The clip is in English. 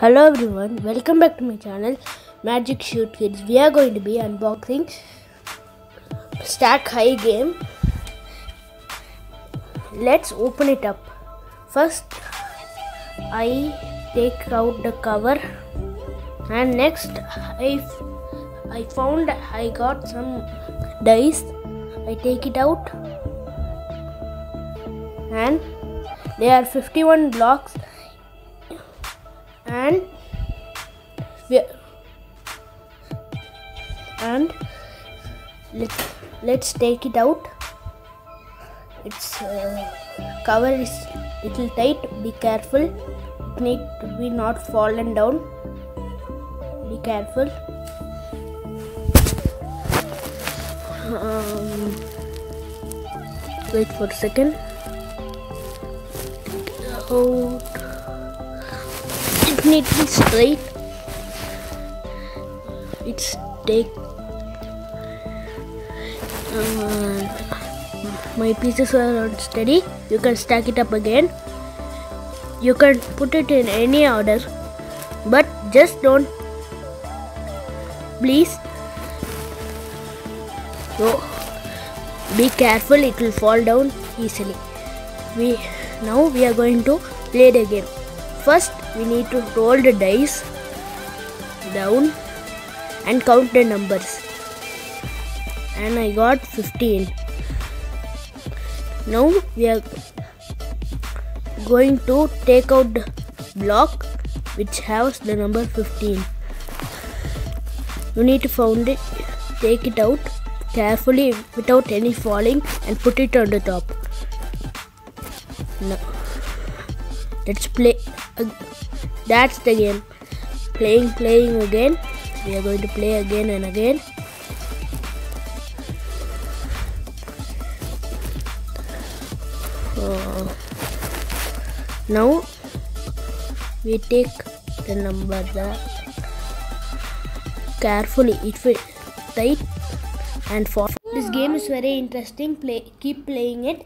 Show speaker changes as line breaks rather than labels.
Hello everyone, welcome back to my channel Magic Shoot Kids. We are going to be unboxing Stack High game. Let's open it up. First I take out the cover, and next I found I got some dice. I take it out, and there are 51 blocks, and let's take it out. Its cover is little tight. Be careful. It need to be not fallen down. Be careful. Wait for a second. Oh, it needs to be straight. It's take. My pieces are unsteady. You can stack it up again. You can put it in any order, but just don't, please. So be careful, it will fall down easily. Now we are going to play the game. First we need to roll the dice down and count the numbers, and I got 15. Now we are going to take out the block which has the number 15. You need to find it, take it out carefully without any falling, and put it on the top. Now let's play. That's the game. Playing again. We are going to play again and again. Now we take the number carefully. It will tight and fall. This game is very interesting. Keep playing it.